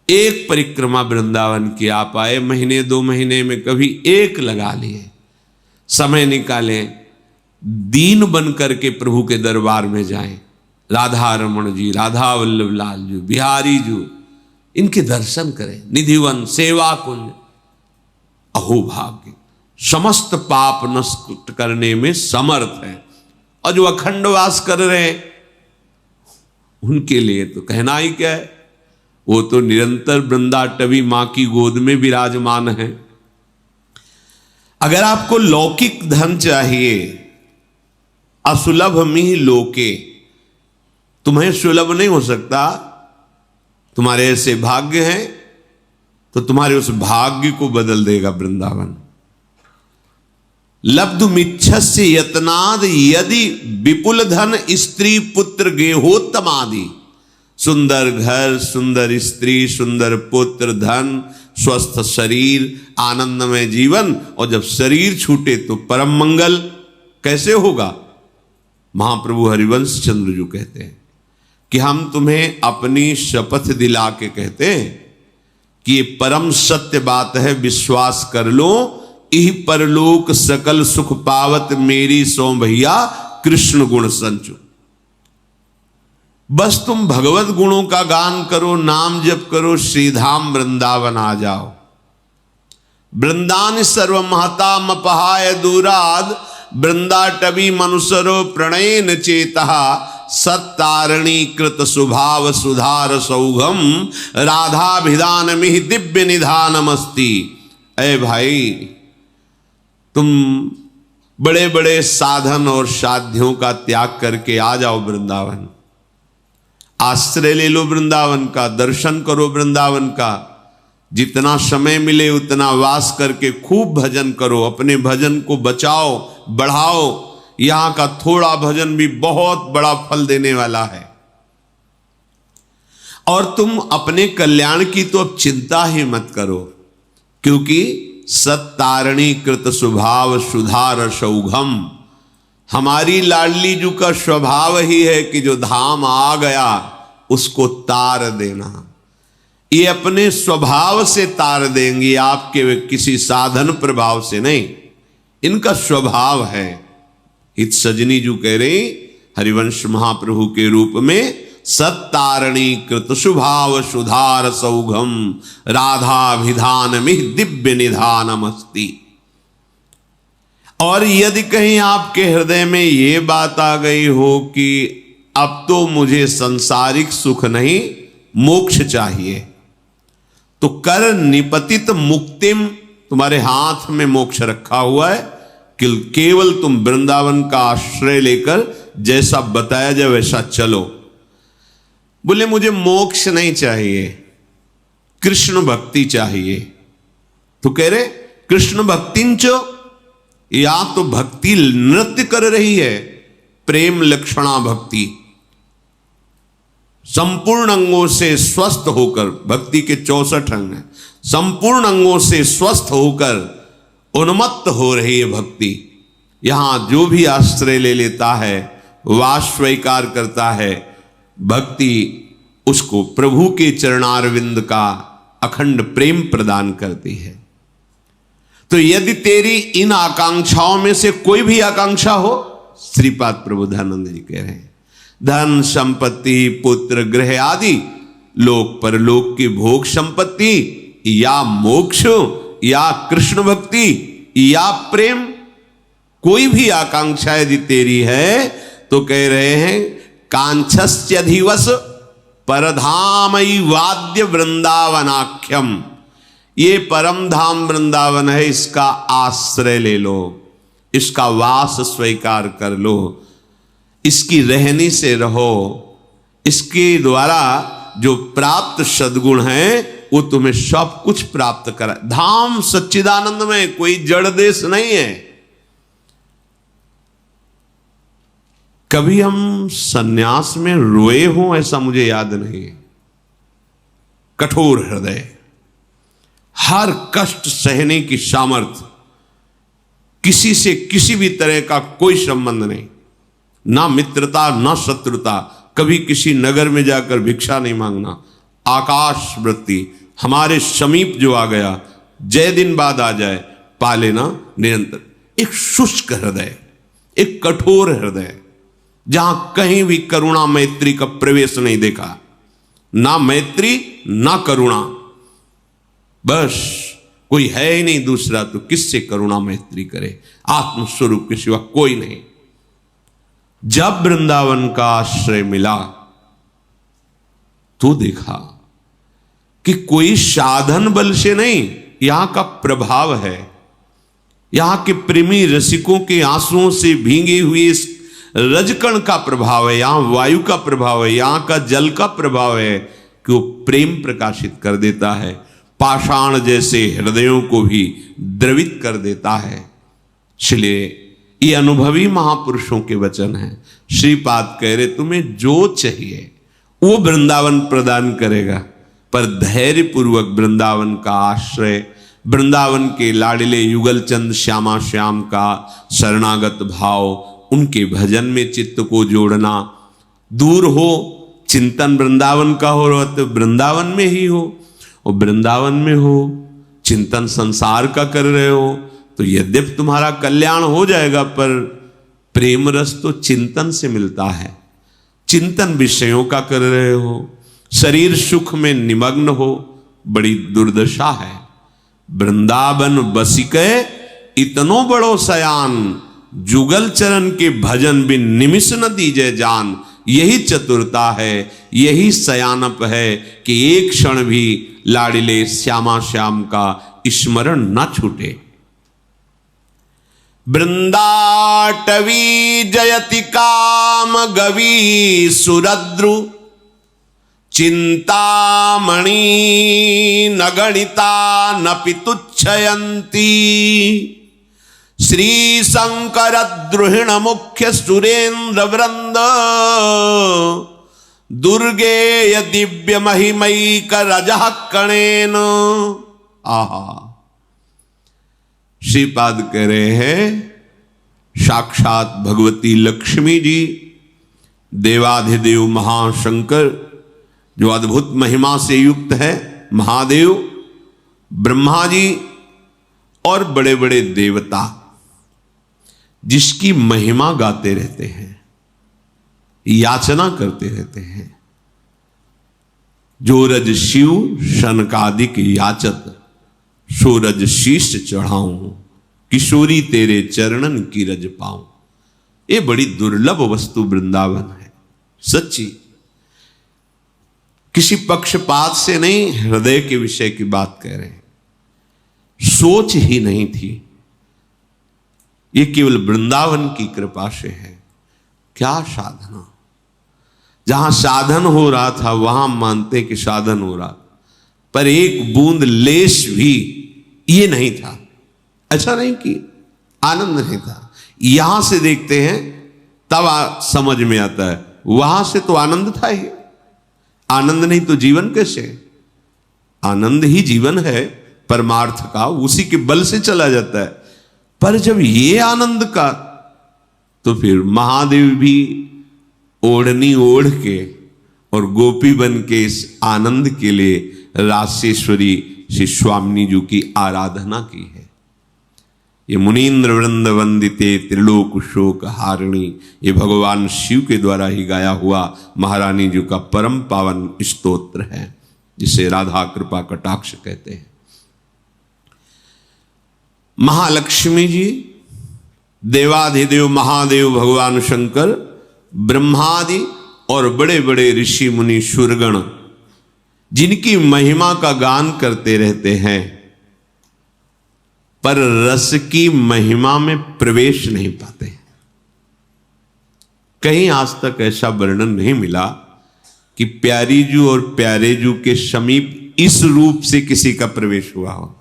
एक परिक्रमा वृंदावन की आप आए, महीने 2 महीने में कभी एक लगा लिए, समय निकालें, दीन बन करके प्रभु के दरबार में जाएं। राधा रमण जी, राधा वल्लभ लाल जी, बिहारी जी, इनके दर्शन करें। निधिवन, सेवा कुंज, अहो भाग्य, समस्त पाप नष्ट करने में समर्थ है। और जो अखंड वास कर रहे हैं उनके लिए तो कहना ही क्या है, वो तो निरंतर वृंदाटवी मां की गोद में विराजमान है। अगर आपको लौकिक धन चाहिए, असुलभ मिह लोके, तुम्हें सुलभ नहीं हो सकता, तुम्हारे ऐसे भाग्य हैं तो तुम्हारे उस भाग्य को बदल देगा वृंदावन। लब्धुमिच्छस्य यत्नाद यदि विपुल धन स्त्री पुत्र गेहोत्तमादि, सुंदर घर, सुंदर स्त्री, सुंदर पुत्र, धन, स्वस्थ शरीर, आनंदमय जीवन, और जब शरीर छूटे तो परम मंगल कैसे होगा। महाप्रभु हरिवंश चंद्र जी कहते हैं कि हम तुम्हें अपनी शपथ दिला के कहते हैं कि ये परम सत्य बात है, विश्वास कर लो, इह परलोक सकल सुख पावत मेरी सो भैया कृष्ण गुण संचु। बस तुम भगवत गुणों का गान करो, नाम जप करो, श्रीधाम वृंदावन आ जाओ। वृंदान सर्व महता मपहाय दूराद, वृंदाटवी मनुसरो प्रणयन चेतः, सत्तारणी कृत सुभाव सुधार सौघम, राधाभिधान मिहि दिव्य निधानमस्ति। ऐ भाई, तुम बड़े बड़े साधन और साध्यों का त्याग करके आ जाओ वृंदावन, आश्रय ले लो वृंदावन का, दर्शन करो वृंदावन का। जितना समय मिले उतना वास करके खूब भजन करो, अपने भजन को बचाओ, बढ़ाओ। यहां का थोड़ा भजन भी बहुत बड़ा फल देने वाला है। और तुम अपने कल्याण की तो अब चिंता ही मत करो, क्योंकि सत्तारणी कृत स्वभाव सुधार सौघम, हमारी लाडली जू का स्वभाव ही है कि जो धाम आ गया उसको तार देना। ये अपने स्वभाव से तार देंगी, आपके किसी साधन प्रभाव से नहीं, इनका स्वभाव है। हित सजनी जू कह रहे हरिवंश महाप्रभु के रूप में, सत्तारणी कृत स्वभाव सुधार सौघम, राधाभिधान में दिव्य निधानमस्ति। और यदि कहीं आपके हृदय में ये बात आ गई हो कि अब तो मुझे सांसारिक सुख नहीं, मोक्ष चाहिए, तो कर निपतित मुक्तिम, तुम्हारे हाथ में मोक्ष रखा हुआ है कि केवल तुम वृंदावन का आश्रय लेकर जैसा बताया जाए वैसा चलो। बोले मुझे मोक्ष नहीं चाहिए, कृष्ण भक्ति चाहिए। तो कह रहे कृष्ण भक्तिंच, या तो भक्ति नृत्य कर रही है, प्रेम लक्षणा भक्ति, संपूर्ण अंगों से स्वस्थ होकर, भक्ति के 64 अंग हैं, संपूर्ण अंगों से स्वस्थ होकर उन्मत्त हो रही है भक्ति। यहां जो भी आश्रय ले लेता है, वास स्वीकार करता है, भक्ति उसको प्रभु के चरणारविंद का अखंड प्रेम प्रदान करती है। तो यदि तेरी इन आकांक्षाओं में से कोई भी आकांक्षा हो, श्रीपाद प्रभु धनानंद जी कह रहे हैं, धन संपत्ति पुत्र गृह आदि, लोक परलोक की भोग संपत्ति, या मोक्ष, या कृष्ण भक्ति, या प्रेम, कोई भी आकांक्षा यदि तेरी है तो कह रहे हैं कांक्षस्यधिवस परधामयी वाद्य वृंदावनाख्यम, ये परम धाम वृंदावन है, इसका आश्रय ले लो, इसका वास स्वीकार कर लो, इसकी रहनी से रहो, इसके द्वारा जो प्राप्त सद्गुण है वो तुम्हें सब कुछ प्राप्त करा। धाम सच्चिदानंद में कोई जड़ देश नहीं है। कभी हम सन्यास में रोए हों ऐसा मुझे याद नहीं है। कठोर हृदय, हर कष्ट सहने की सामर्थ्य, किसी से किसी भी तरह का कोई संबंध नहीं, ना मित्रता ना शत्रुता, कभी किसी नगर में जाकर भिक्षा नहीं मांगना, आकाश वृत्ति, हमारे समीप जो आ गया, जय दिन बाद आ जाए, पा लेना निरंतर। एक शुष्क हृदय, एक कठोर हृदय, जहां कहीं भी करुणा मैत्री का प्रवेश नहीं देखा, ना मैत्री ना करुणा, बस कोई है ही नहीं दूसरा, तो किससे करुणा मैत्री करे, आत्मस्वरूप के सिवा कोई नहीं। जब वृंदावन का आश्रय मिला तो देखा कि कोई साधन बल से नहीं, यहां का प्रभाव है, यहां के प्रेमी रसिकों के आंसुओं से भींगे हुए इस रजकण का प्रभाव है, यहां वायु का प्रभाव है, यहां का जल का प्रभाव है कि वो प्रेम प्रकाशित कर देता है, पाषाण जैसे हृदयों को भी द्रवित कर देता है। इसलिए ये अनुभवी महापुरुषों के वचन हैं। श्रीपाद कह रहे तुम्हें जो चाहिए वो वृंदावन प्रदान करेगा, पर धैर्य पूर्वक वृंदावन का आश्रय, वृंदावन के लाडले युगलचंद श्यामा श्याम का शरणागत भाव, उनके भजन में चित्त को जोड़ना, दूर हो चिंतन वृंदावन का हो रहा तो वृंदावन में ही हो, और वृंदावन में हो चिंतन संसार का कर रहे हो तो यद्यपि तुम्हारा कल्याण हो जाएगा, पर प्रेम रस तो चिंतन से मिलता है। चिंतन विषयों का कर रहे हो, शरीर सुख में निमग्न हो, बड़ी दुर्दशा है। वृंदावन बसिके इतनो बड़ो सयान, जुगल चरण के भजन बिन निमिष न दीजे जान। यही चतुरता है, यही सयानप है कि एक क्षण भी लाडिले श्यामा श्याम का स्मरण न छूटे। वृंदाटवी जयति काम गवी सुरद्रु, चिंतामणि न गणिता न पितुच्छयंती। श्री शंकर द्रुहिण मुख्य सुरेंद्र वृंद, दुर्गेय दिव्य महिमैक रजः कणेन। आहा, श्रीपाद कह रहे हैं साक्षात भगवती लक्ष्मी जी, देवाधिदेव महाशंकर जो अद्भुत महिमा से युक्त है, महादेव, ब्रह्मा जी और बड़े बड़े देवता जिसकी महिमा गाते रहते हैं, याचना करते रहते हैं। जो रज शिव शनकादिक याचत, सूरज शीश चढ़ाऊं, किशोरी तेरे चरणन की रज पाऊं। ये बड़ी दुर्लभ वस्तु वृंदावन है, सच्ची। किसी पक्षपात से नहीं, हृदय के विषय की बात कह रहे हैं। सोच ही नहीं थी, ये केवल वृंदावन की कृपा से है। क्या साधना, जहां साधन हो रहा था वहां मानते कि साधन हो रहा, पर एक बूंद लेश भी ये नहीं था। अच्छा नहीं कि आनंद नहीं था। यहां से देखते हैं तब समझ में आता है, वहां से तो आनंद था ही। आनंद नहीं तो जीवन कैसे? आनंद ही जीवन है परमार्थ का, उसी के बल से चला जाता है। पर जब ये आनंद का, तो फिर महादेव भी ओढ़नी ओढ़ के और गोपी बन के इस आनंद के लिए रासेश्वरी श्री स्वामिनी जी की आराधना की है। ये मुनीन्द्र वृंद वंदिते त्रिलोक शोक हारिणी, ये भगवान शिव के द्वारा ही गाया हुआ महारानी जी का परम पावन स्तोत्र है, जिसे राधा कृपा कटाक्ष कहते हैं। महालक्ष्मी जी, देवाधिदेव महादेव भगवान शंकर, ब्रह्मादि और बड़े बड़े ऋषि मुनि शूरगण जिनकी महिमा का गान करते रहते हैं, पर रस की महिमा में प्रवेश नहीं पाते। कहीं आज तक ऐसा वर्णन नहीं मिला कि प्यारी जू और प्यारे जू के समीप इस रूप से किसी का प्रवेश हुआ हो।